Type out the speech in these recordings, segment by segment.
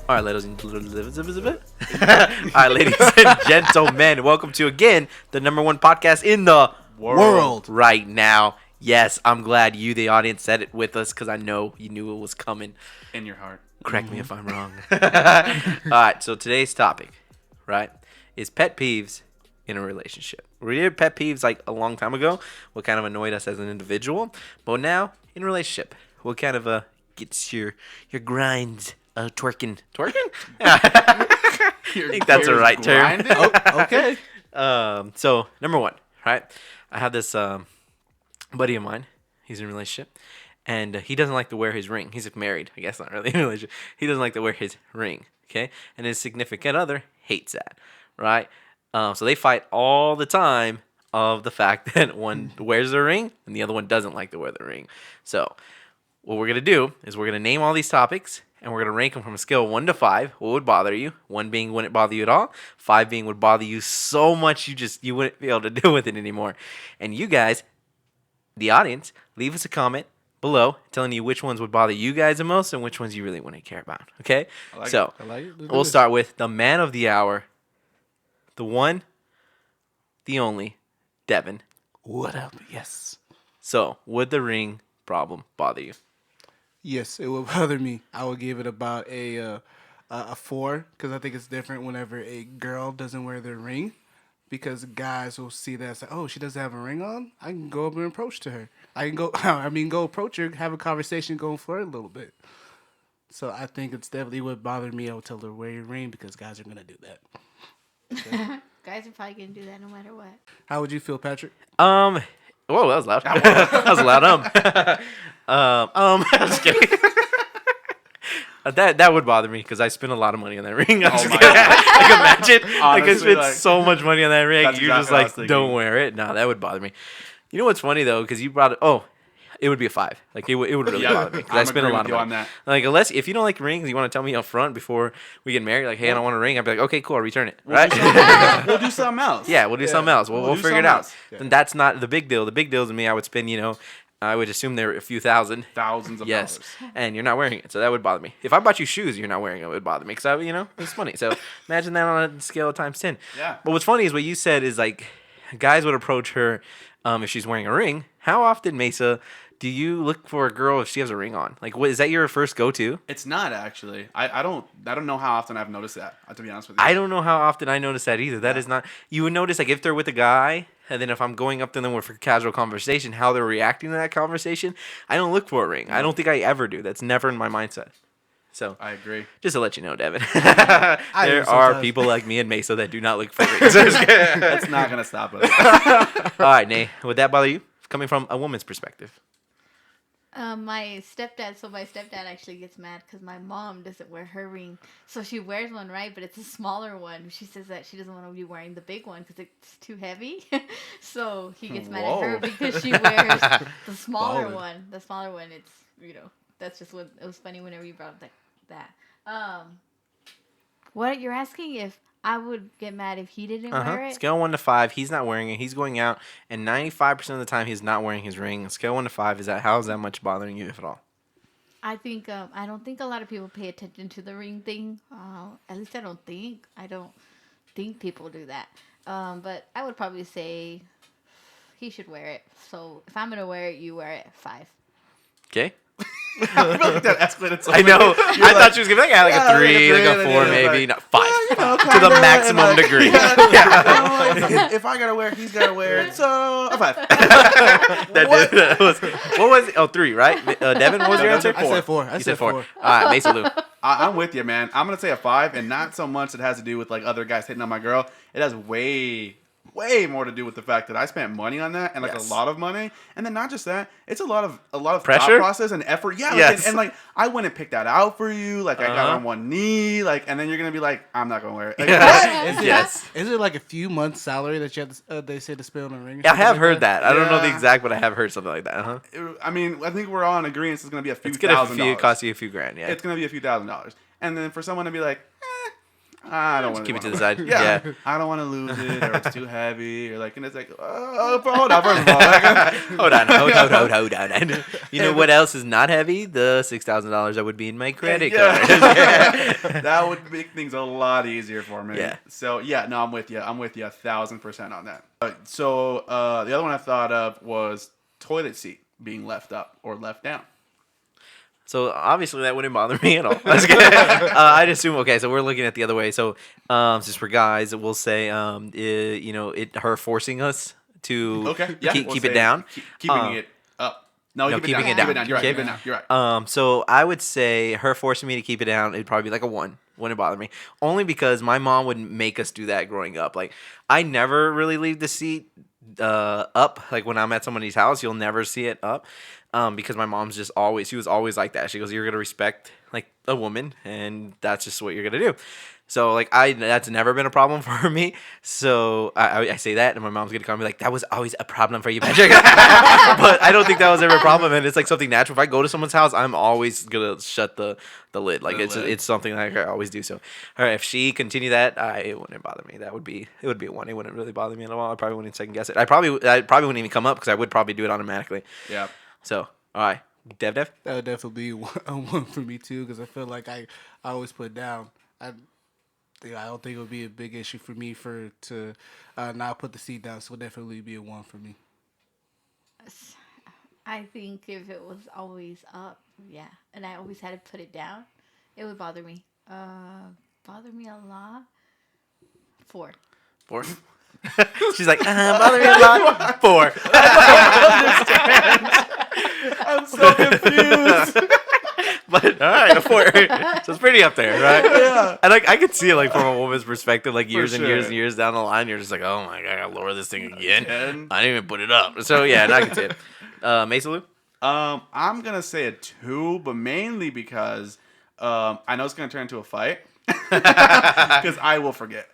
All right, ladies and gentlemen, welcome to again the number one podcast in the world right now. Yes, I'm glad you, the audience, said it with us because I know you knew it was coming. In your heart. Correct me if I'm wrong. All right, so today's topic, right, is pet peeves in a relationship. We did pet peeves like a long time ago, what kind of annoyed us as an individual, but now in a relationship, what kind of gets your grinds twerking? I think that's a right term. Okay. So number one, right? I have this buddy of mine. He's in a relationship, and he doesn't like to wear his ring. He's married, I guess, not really in a relationship. He doesn't like to wear his ring, okay? And his significant other hates that, right? So they fight all the time of the fact that one wears the ring and the other one doesn't like to wear the ring. So what we're going to do is we're going to name all these topics, and we're going to rank them from a scale of 1 to 5. What would bother you? 1 being wouldn't bother you at all. 5 being would bother you so much you wouldn't be able to deal with it anymore. And you guys, the audience, leave us a comment below telling you which ones would bother you guys the most and which ones you really wouldn't care about. Okay? I like So it. we'll start with the man of the hour, the one, the only, Devin. What up? Yes. So would the ring problem bother you? Yes, it will bother me. I would give it about a 4 because I think it's different whenever a girl doesn't wear their ring, because guys will see that as like, oh, she doesn't have a ring on. I can go up and approach to her. I can go approach her, have a conversation, go and flirt a little bit. So I think it's definitely would bother me. I would tell her to wear your ring because guys are gonna do that. So, Guys are probably gonna do that no matter what. how would you feel, Patrick? Whoa, that was loud. That was a loud I'm just kidding. That would bother me because I spend a lot of money on that ring. I'm just kidding. Like, imagine, I spend so much money on that ring. You're exactly just what I was like, don't wear it. No, that would bother me. You know what's funny though? Because you brought it. Oh, it would be a 5. Like it would really bother me because I spend a lot of money on that. Like if you don't like rings, you want to tell me up front before we get married. Like, hey, I don't want a ring. I'd be like, okay, cool, I'll return it. Right? We'll do something else. Yeah, we'll do something else. We'll do figure it something out. else. Yeah. And that's not the big deal. The big deal to me, I would spend, I would assume there were a few thousand. Thousands of Yes, dollars. and you're not wearing it, so that would bother me. If I bought you shoes, you're not wearing it, it would bother me because it's money. So imagine that on a scale of times 10. Yeah. But what's funny is what you said is like, guys would approach her if she's wearing a ring. How often, Mesa, do you look for a girl if she has a ring on? Like, is that your first go-to? It's not actually. I don't know how often I've noticed that. To be honest with you. I don't know how often I notice that either. That is not. You would notice like if they're with a guy, and then if I'm going up to them for casual conversation, how they're reacting to that conversation. I don't look for a ring. I don't think I ever do. That's never in my mindset. So I agree. just to let you know, Devin, there are people like me and Mesa that do not look for rings. That's not gonna stop us. All right, Nay, would that bother you? Coming from a woman's perspective. My stepdad actually gets mad because my mom doesn't wear her ring. So she wears one, right? But it's a smaller one. She says that she doesn't want to be wearing the big one because it's too heavy. So he gets mad at her because she wears the smaller Baller. one. The smaller one, it's, that's just what, it was funny whenever you brought up that. What you're asking if I would get mad if he didn't wear it? Scale 1 to 5, he's not wearing it. He's going out, and 95% of the time he's not wearing his ring. Scale 1 to 5, how is that much bothering you, if at all? I think I don't think a lot of people pay attention to the ring thing. At least I don't think. I don't think people do that. But I would probably say he should wear it. So if I'm gonna wear it, you wear it. 5. Okay. I feel like that escalated so I know. quickly. I thought she was gonna be like a 3, like a 4, maybe. Not 5. To the maximum degree. If I gotta wear it, he's gotta wear it. So a 5. That was, what was it? Oh, 3, right? Devin, what was your answer? I said 4. You said 4. All right, Mesa Lou. I'm with you, man. I'm gonna say a 5, and not so much it has to do with like other guys hitting on my girl. It has way more to do with the fact that I spent money on that, and like Yes. a lot of money, and then not just that, it's a lot of Pressure? thought process and effort. Yeah, like, Yes. and like I went and picked that out for you. Like I got on one knee, like, and then you're gonna be like, I'm not gonna wear it. Like, what? Yes. Is it like a few months' salary that you have to, they say to spend on a ring? or Yeah, I something have like heard that. I don't know the Yeah. exact, but I have heard something like that. I mean, I think we're all in agreement. It's gonna be a few It's gonna $1,000. cost you a few grand. Yeah. It's gonna be a few $1,000s, and then for someone to be like, I don't want Keep it to the side. Yeah, Yeah. I don't want to lose it, or it's too heavy, or like, and it's like, hold on, first of all, like, Hold on. You know what else is not heavy? The $6,000 that would be in my credit yeah. card. That would make things a lot easier for me. Yeah. So yeah, no, I'm with you. I'm with you 1,000% on that. So the other one I thought of was toilet seat being left up or left down. So obviously that wouldn't bother me at all. I'd assume okay. So we're looking at the other way. So since for guys, we'll say her forcing us to Okay. Yeah. keep it down, Keeping it up. No, keeping it it down. down. Keep it down. You're right. Okay. Keep it down. You're right. So I would say her forcing me to keep it down, it'd probably be like a 1. Wouldn't bother me. Only because my mom would make us do that growing up. Like I never really leave the seat up. Like when I'm at somebody's house, you'll never see it up. Because my mom's she was always like that. She goes, you're gonna respect like a woman, and that's just what you're gonna do. So like that's never been a problem for me. So I say that, and my mom's gonna call me like, that was always a problem for you, Patrick. But I don't think that was ever a problem, and it's like something natural. If I go to someone's house, I'm always gonna shut the lid. Like it's something like I always do. So if she continued that, it wouldn't bother me. It would be a 1. It wouldn't really bother me at all. I probably wouldn't second guess it. I probably wouldn't even come up because I would probably do it automatically. Yeah. So, all right. Dev? That would definitely be a 1 for me too, because I feel like I always put down. I don't think it would be a big issue for me to not put the seat down. So it would definitely be a 1 for me. I think if it was always up, yeah, and I always had to put it down, it would bother me. Bother me a lot. 4. 4? She's like, bother me a lot. 4. I'm so confused. But all right, a 4. So it's pretty up there, right? Yeah. And like I could see it like from a woman's perspective, like years and years sure. and years down the line, you're just like, oh my god, I gotta lower this thing again. Again? I didn't even put it up. So yeah, and I can see it. Mesa Lou? I'm gonna say a 2, but mainly because I know it's gonna turn into a fight because I will forget.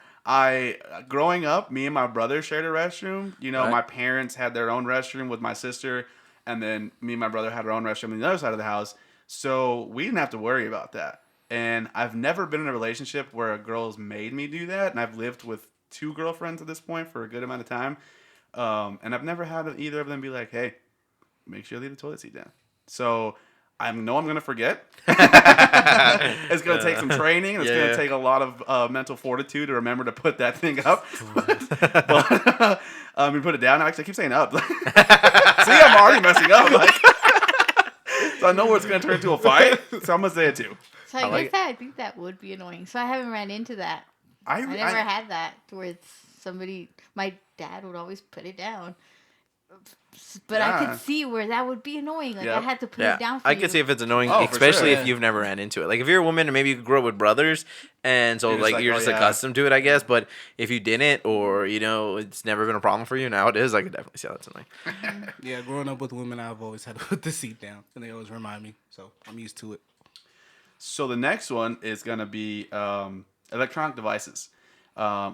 Growing up, me and my brother shared a restroom. You know, Right. my parents had their own restroom with my sister, and then me and my brother had our own restroom on the other side of the house. So we didn't have to worry about that. And I've never been in a relationship where a girl's made me do that. And I've lived with 2 girlfriends at this point for a good amount of time. And I've never had either of them be like, hey, make sure you leave the toilet seat down. So I know I'm going to forget. It's going to take some training. It's going to take a lot of mental fortitude to remember to put that thing up. But we put it down. Actually, I keep saying up. See, I'm already messing up. Like, so I know where it's going to turn into a fight. So I'm going to say a 2. So I think that would be annoying. So I haven't ran into that. I never had that where it's somebody. My dad would always put it down. But I could see where that would be annoying. Like I had to put it down for I you. could see if it's annoying, Oh, for especially sure. if you've never ran into it. Like if you're a woman and maybe you grew up with brothers, and so you're just accustomed to it, I guess. But if you didn't, or it's never been a problem for you, now it is. I could definitely see how that's annoying. Yeah, growing up with women, I've always had to put the seat down, and they always remind me. So I'm used to it. So the next one is going to be electronic devices.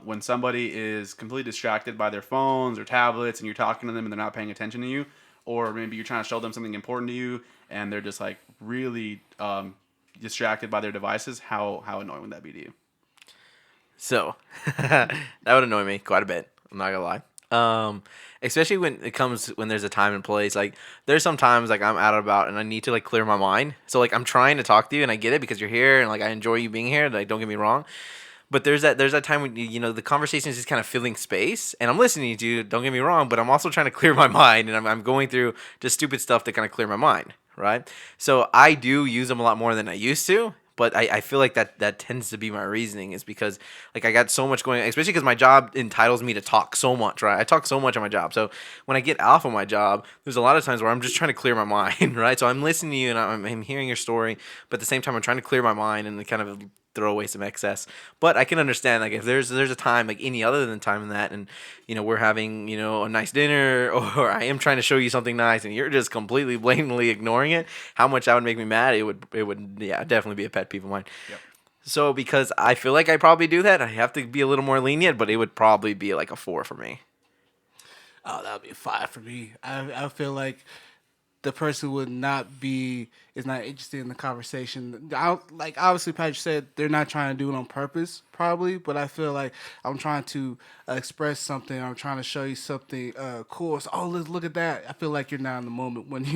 When somebody is completely distracted by their phones or tablets and you're talking to them and they're not paying attention to you, or maybe you're trying to show them something important to you and they're just like really distracted by their devices, how annoying would that be to you? So that would annoy me quite a bit. I'm not gonna lie. Especially when there's a time and place. Like there's some times like I'm out and about and I need to like clear my mind. So like I'm trying to talk to you and I get it because you're here and like I enjoy you being here. Like don't get me wrong. But there's that time when the conversation is just kind of filling space, and I'm listening to you. Don't get me wrong, but I'm also trying to clear my mind, and I'm going through just stupid stuff to kind of clear my mind, right? So I do use them a lot more than I used to, but I feel like that tends to be my reasoning is because like I got so much going, especially because my job entitles me to talk so much, right? I talk so much on my job, so when I get off of my job, there's a lot of times where I'm just trying to clear my mind, right? So I'm listening to you and I'm hearing your story, but at the same time I'm trying to clear my mind and kind of throw away some excess. But I can understand like if there's a time like any other than time in that, and we're having a nice dinner, or I am trying to show you something nice and you're just completely blatantly ignoring it, how much that would make me mad. It would definitely be a pet peeve of mine. Yep. So because I feel like I probably do that, I have to be a little more lenient, but it would probably be like a 4 for me. Oh, that would be a 5 for me. I feel like the person would not is not interested in the conversation. Obviously Patrick said they're not trying to do it on purpose, probably, but I feel like I'm trying to express something. I'm trying to show you something cool. So, oh, let's look at that. I feel like you're not in the moment when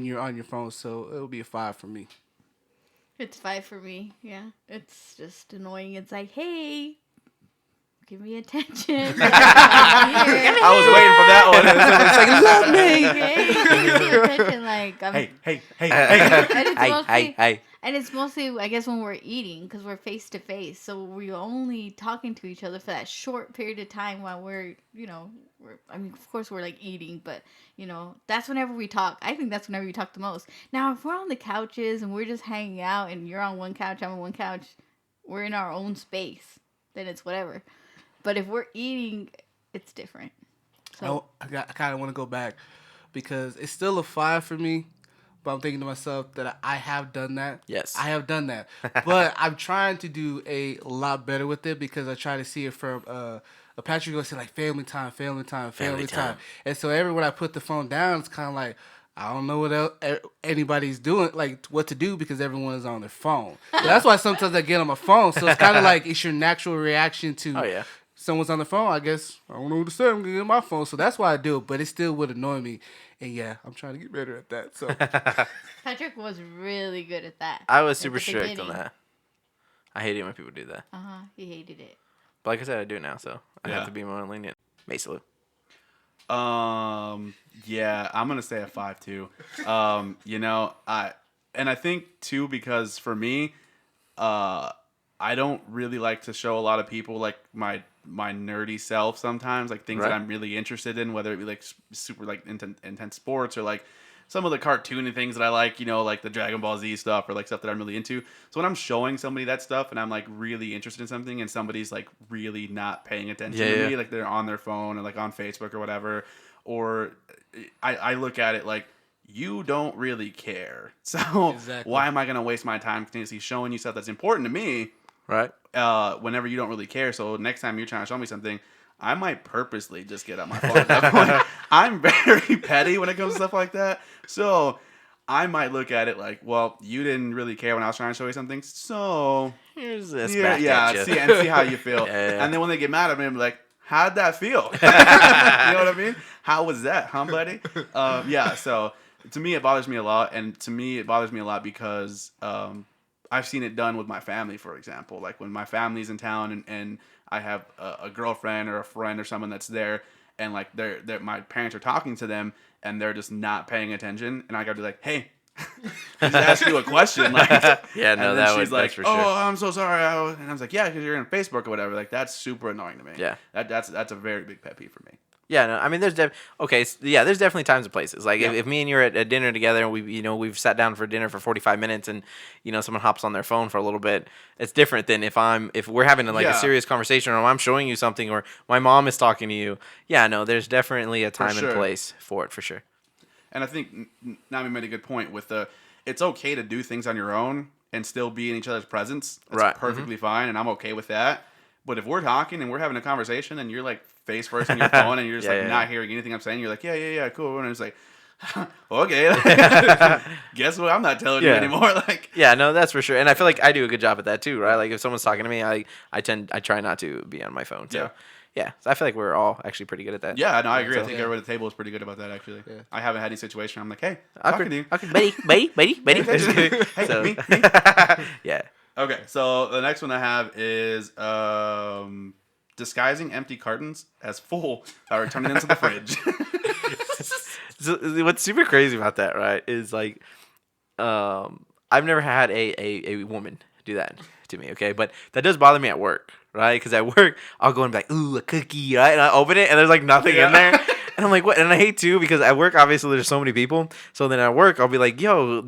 you're on your phone. So it'll be a 5 for me. It's 5 for me. Yeah, it's just annoying. It's like, hey, give me attention. I was waiting for that one. It's like, love me. Okay, give me attention. Like, hey. and it's Hey, mostly, hey. and it's mostly, I guess, when we're eating because we're face to face, so we're only talking to each other for that short period of time while we're, I mean, of course we're like eating, but that's whenever we talk. I think that's whenever we talk the most. Now, if we're on the couches and we're just hanging out, and you're on one couch, I'm on one couch, we're in our own space, then it's whatever. But if we're eating, it's different. So I kind of want to go back because it's still a 5 for me. But I'm thinking to myself that I have done that. Yes. I have done that. But I'm trying to do a lot better with it because I try to see it from a Patrick goes to like family time. And so when I put the phone down, it's kind of like, I don't know what else anybody's doing, like what to do because everyone is on their phone. So that's why sometimes I get on my phone. So it's kind of like it's your natural reaction to someone's on the phone. I guess I don't know what to say. I'm gonna get my phone. So that's why I do it. But it still would annoy me. And yeah, I'm trying to get better at that. So Patrick was really good at that. I was at super the strict beginning. on that. I hate it when people do that. He hated it. But like I said, I do it now, so I Yeah. have to be more lenient. Basically. Yeah, I'm gonna say a 5 too. I think too because for me, I don't really like to show a lot of people like my nerdy self sometimes, like things that Right. I'm really interested in, whether it be like super like intense sports or like some of the cartoony things that I like, like the Dragon Ball Z stuff or like stuff that I'm really into. So when I'm showing somebody that stuff and I'm like really interested in something and somebody's like really not paying attention to me, like they're on their phone or like on Facebook or whatever, or I look at it like, you don't really care. So Exactly. why am I going to waste my time continuously showing you stuff that's important to me Right? whenever you don't really care? So next time you're trying to show me something, I might purposely just get on my phone at that point. I'm very petty when it comes to stuff like that. So I might look at it like, well, you didn't really care when I was trying to show you something. So Here's this yeah, back at you. see how you feel. Yeah. And then when they get mad at me, I'm like, how'd that feel? You know what I mean? How was that, huh, buddy? So to me, it bothers me a lot. And to me, it bothers me a lot because I've seen it done with my family, for example. Like when my family's in town and I have a girlfriend or a friend or someone that's there, and like my parents are talking to them and they're just not paying attention, and I gotta be like, hey, I just asked you a question. Like, Yeah, no, and then that she's would, like, that's for sure. oh, I'm so sorry. And I was like, yeah, because you're on Facebook or whatever. Like that's super annoying to me. Yeah. That's a very big pet peeve for me. Yeah, no, I mean, there's there's definitely times and places. Like if me and you're at dinner together and we've sat down for dinner for 45 minutes and someone hops on their phone for a little bit, it's different than if we're having a serious conversation or I'm showing you something or my mom is talking to you. Yeah, no, there's definitely a time and place for it for sure. And I think Nami made a good point with it's okay to do things on your own and still be in each other's presence. That's Right. perfectly fine, and I'm okay with that. But if we're talking and we're having a conversation and you're like face first on your phone and you're just not hearing anything I'm saying, you're like, yeah, cool. And it's like, okay, guess what? I'm not telling you anymore. Like, yeah, no, that's for sure. And I feel like I do a good job at that too, right? Like if someone's talking to me, I try not to be on my phone. So yeah, so I feel like we're all actually pretty good at that. yeah, no, I agree. So, I think everybody at the table is pretty good about that. Actually, I haven't had any situation. I'm like, hey, talking to you. Buddy. Hey, So- me. Yeah. Okay, so the next one I have is disguising empty cartons as full by returning them to the fridge. So what's super crazy about that, right, is like, I've never had a woman do that to me, okay? But that does bother me at work, right? Because at work, I'll go and be like, ooh, a cookie, right? And I open it, and there's like nothing in there. And I'm like, what? And I hate too, because at work, obviously, there's so many people. So then at work, I'll be like, yo,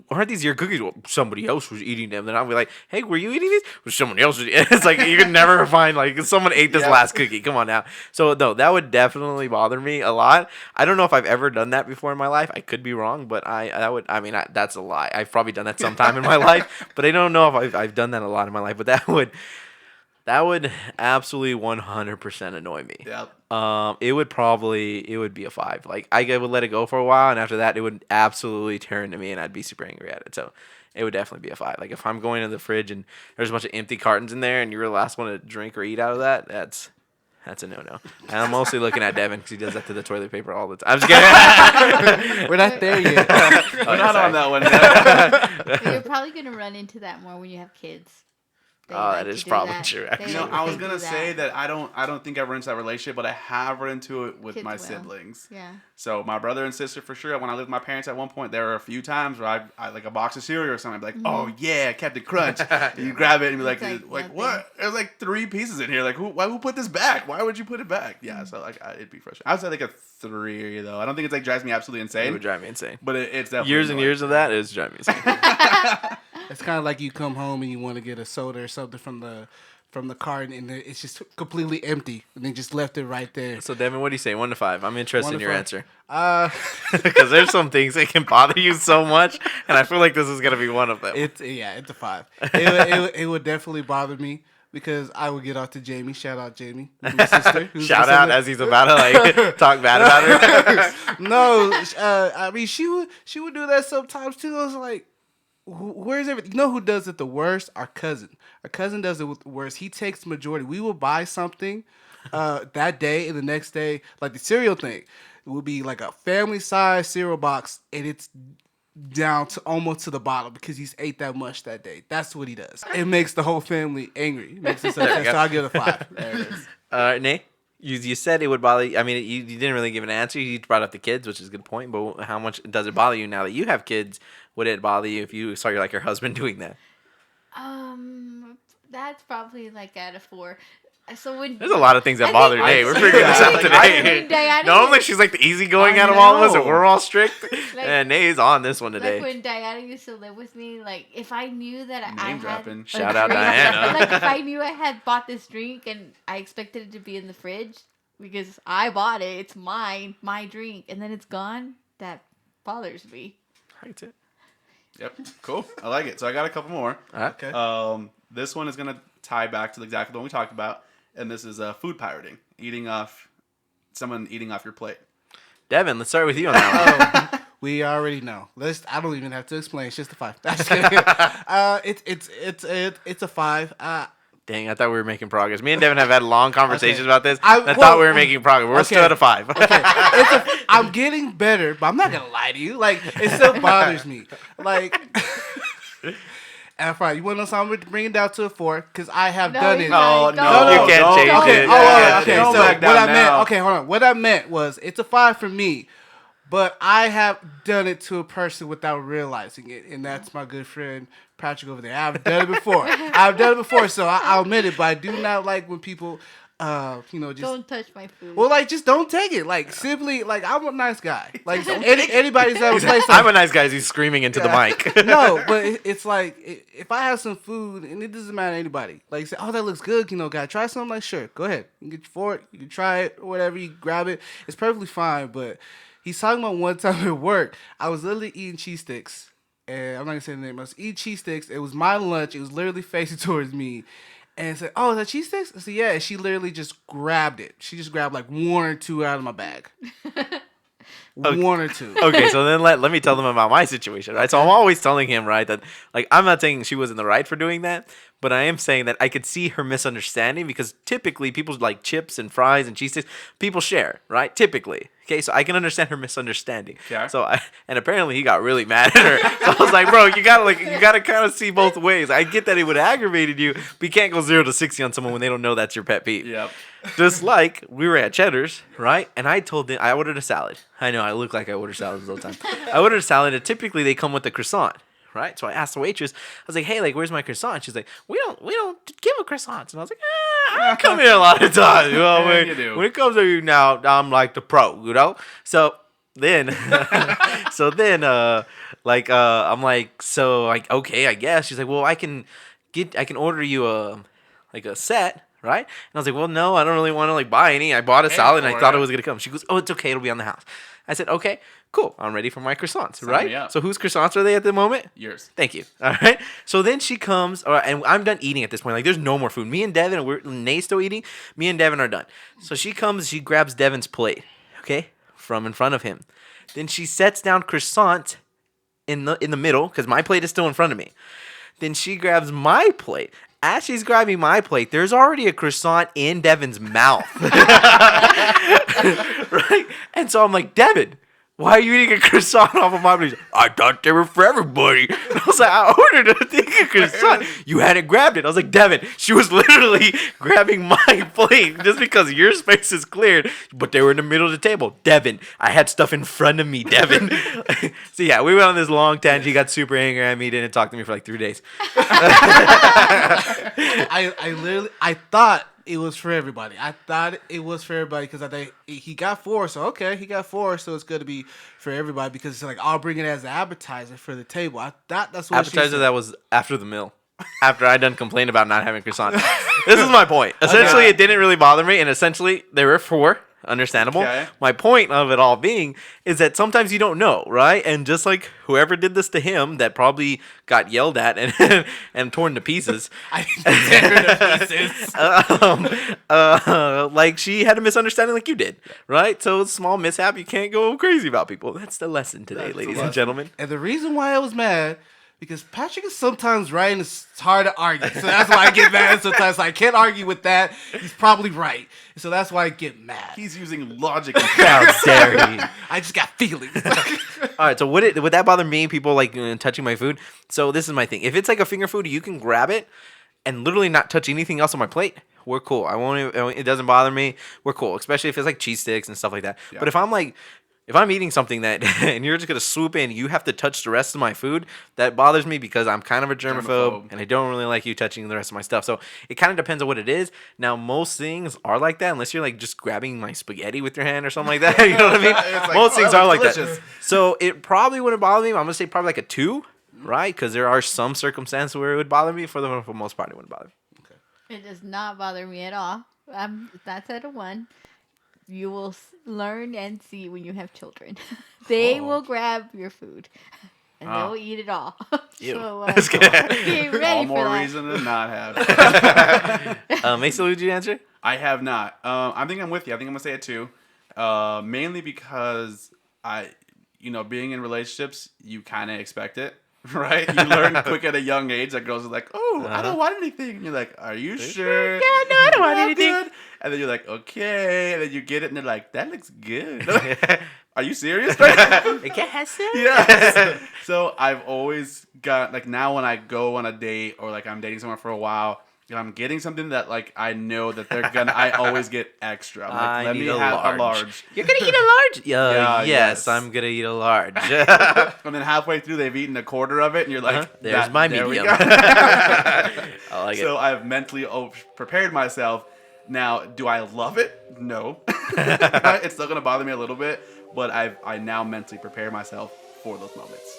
aren't these your cookies? Well, somebody else was eating them. Then I'll be like, hey, were you eating these? Well, someone else was eating. It's like, you can never find, like, someone ate this last cookie. Come on now. So, no, that would definitely bother me a lot. I don't know if I've ever done that before in my life. I could be wrong, but that's a lie. I've probably done that sometime in my life, but I don't know if I've done that a lot in my life. But That would absolutely 100% annoy me. Yep. It would be a 5. Like I would let it go for a while, and after that, it would absolutely turn to me, and I'd be super angry at it. So it would definitely be a 5. Like if I'm going to the fridge and there's a bunch of empty cartons in there, and you're the last one to drink or eat out of that, that's a no. And I'm mostly looking at Devin because he does that to the toilet paper all the time. I'm just kidding. We're not there yet. We're not on that one. You're probably gonna run into that more when you have kids. They Oh, that like is to do probably that. true, They actually. You know, like- I was they do gonna say that I don't think I've run into that relationship, but I have run into it with Kids my will. siblings. Yeah. So my brother and sister for sure. When I lived with my parents at one point, there were a few times where I like a box of cereal or something. I'd be like, "Oh yeah, Captain Crunch!" And you grab it and be like, It's like nothing. what? There's like 3 pieces in here. Like who put this back? Why would you put it back? Yeah. So like it'd be frustrating. I would say like a 3 though. I don't think it's like drives me absolutely It insane. would drive me insane. But it's definitely Years and annoying. years of that is driving me insane. It's kind of like you come home and you want to get a soda or something from the carton, and it's just completely empty, and they just left it right there. So Devin, what do you say? 1 to 5. I'm interested 1 in to your 5. answer. Because Because there's some things that can bother you so much, and I feel like this is gonna be one of them. it's a 5. It would definitely bother me because I would get off to Jamie. Shout out Jamie, my sister. who's Shout listening. out as he's about to like talk bad about her. No, I mean she would do that sometimes too. I was like, where's everything? You know who does it the worst? Our cousin. Our cousin does it with the worst. He takes the majority. We will buy something that day, and the next day, like the cereal thing, it will be like a family size cereal box, and it's down to almost to the bottom because he's ate that much that day. That's what he does. It makes the whole family angry. It makes us upset. So I'll give it a 5. There it is. Nate, you said it would bother you. I mean, you didn't really give an answer. You brought up the kids, which is a good point. But how much does it bother you now that you have kids? Would it bother you if you saw your husband doing that? That's probably like at a 4. So when There's a lot of things that I bother think- Nate. We're I- figuring this yeah, out like, today. Diana- Normally she's like the easygoing I out of all of us, and know. we're all strict. Like- And Nate's on this one like today. when Diana used to live with me, like if I knew that I Name had dropping. a Shout out drink- Diana. like if I knew I had bought this drink and I expected it to be in the fridge because I bought it, it's mine, my drink, and then it's gone. That bothers me. That's it. Yep. Cool. I like it. So I got a couple more. All right. Okay. This one is gonna tie back to exactly the one we talked about, and this is food pirating, someone eating off your plate. Devin, let's start with you on that one. We already know. I don't even have to explain. It's just a 5. That's it's a 5. Dang, I thought we were making progress. Me and Devin have had long conversations Okay. about this. I- I thought well, we were making progress. We're okay. still at a 5. I'm getting better, but I'm not gonna lie to you. Like it still bothers me. Like, and fine. You want to know something? I'm bringing it down to a 4 because I have done it. Oh, no, you can't change Okay. it. Oh, Yeah, okay. don't So back what down I meant. now. Okay, hold on. What I meant was it's a 5 for me, but I have done it to a person without realizing it, and that's my good friend Patrick over there. I've done it before. So I'll admit it, but I do not like when people, just Don't touch my food. well, like just don't take it. Like simply, like I'm a nice guy. Like anybody's ever placed. I'm a nice guy. He's screaming into the mic. No, but it's like if I have some food and it doesn't matter to anybody, like say, oh, that looks good, guy, try something. Like, sure, go ahead, you can get your fork, you can try it or whatever, you grab it, it's perfectly fine. But he's talking about one time at work, I was literally eating cheese sticks, and I'm not gonna say the name. I was eating cheese sticks. It was my lunch. It was literally facing towards me. And said, "Oh, is that cheese sticks?" I said, "Yeah." And she literally just grabbed it. She just grabbed like 1 or 2 out of my bag. Okay. 1 or 2. Okay, so then let me tell them about my situation, right? So I'm always telling him, right, that like I'm not saying she was in the right for doing that, but I am saying that I could see her misunderstanding because typically people like chips and fries and cheese sticks, people share, right? Typically. Okay, so I can understand her misunderstanding. Okay. So and apparently he got really mad at her. So I was like, bro, you gotta kind of see both ways. I get that it would have aggravated you, but you can't go 0 to 60 on someone when they don't know that's your pet peeve. Yep. Just like we were at Cheddar's, right? And I told them I ordered a salad. I know I look like I order salads all the time. I ordered a salad, and typically they come with a croissant, right? So I asked the waitress. I was like, "Hey, like, where's my croissant?" She's like, "We don't give a croissant." And I was like, I come here a lot of times. You know, Yeah, you do. when it comes to you now, I'm like the pro, you know. So then, I'm like, so like, okay, I guess. She's like, well, I can order you a set. right? And I was like, well, no, I don't really want to like buy any. I bought a salad and I for thought it. it was gonna come. She goes, oh, it's okay, it'll be on the house. I said, okay, cool. I'm ready for my croissants, me right? up. So whose croissants are they at the moment? Yours. Thank you. All right. So then she comes, and I'm done eating at this point. Like, there's no more food. Me and Devin, Nate's still eating. Me and Devin are done. So she comes, she grabs Devin's plate, okay, from in front of him. Then she sets down croissant in the middle because my plate is still in front of me. Then she grabs my plate. As she's grabbing my plate, there's already a croissant in Devin's mouth. Right? And so I'm like, Devin, why are you eating a croissant off of my plate? I thought they were for everybody. And I was like, I ordered a thing of croissant. You hadn't grabbed it. I was like, Devin, she was literally grabbing my plate just because your space is cleared, but they were in the middle of the table. Devin, I had stuff in front of me, Devin. So yeah, we went on this long tangent. He got super angry at me, didn't talk to me for like 3 days. I thought it was for everybody. I thought it was for everybody because I think he got 4. So okay, he got 4. So it's going to be for everybody because it's like I'll bring it as an appetizer for the table. I thought that's what she Appetizer said. that was after the meal. After I done complained about not having croissant. This is my point. Essentially, it didn't really bother me, and essentially, there were 4. Understandable. Okay. My point of it all being is that sometimes you don't know, right? And just like whoever did this to him, that probably got yelled at and and torn to pieces. Like she had a misunderstanding, like you did, right? So small mishap, you can't go crazy about people. That's the lesson today, That's the ladies lesson. and gentlemen. And the reason why I was mad, because Patrick is sometimes right and it's hard to argue. So that's why I get mad sometimes. I can't argue with that. He's probably right. So that's why I get mad. He's using logic. How dare he? I just got feelings. All right, so would that bother me? People like touching my food. So this is my thing. If it's like a finger food, you can grab it and literally not touch anything else on my plate. We're cool. I won't. It doesn't bother me. We're cool, especially if it's like cheese sticks and stuff like that. Yeah. But if I'm eating something that and you're just gonna swoop in, you have to touch the rest of my food. That bothers me because I'm kind of a germaphobe and I don't really like you touching the rest of my stuff. So it kind of depends on what it is. Now most things are like that, unless you're like just grabbing my spaghetti with your hand or something like that. You know what I mean? It's like, Most oh, things that are like looks that. delicious. So it probably wouldn't bother me. I'm gonna say probably like a 2, right? Because there are some circumstances where it would bother me. For the most part, it wouldn't bother me. It does not bother me at all. That's at a 1. You will learn and see when you have children. They will grab your food. And they will eat it all. Ew. So, Just kidding. get ready All for more that. reason to not have. Mason, would you answer? I have not. I think I'm with you. I think I'm gonna say it too. Mainly because being in relationships, you kind of expect it, right? You learn quick at a young age that girls are like, "Oh, I don't want anything." And you're like, "Are you sure?" Yeah, no, I don't want "Yeah, anything. good." And then you're like, "Okay." And then you get it, and they're like, "That looks good." Are you serious? Yes. So I've always got like now when I go on a date or like I'm dating someone for a while, and I'm getting something that like I know that they're gonna. I always get extra. I'm like, I let need me a have large. a large. You're gonna eat a large? Yeah, Yes, yes. I'm gonna eat a large. And then halfway through, they've eaten a quarter of it, and you're like, There's my there we medium. go. I like So it. I've mentally prepared myself. Now, do I love it? No. It's still gonna bother me a little bit, but I now mentally prepare myself for those moments.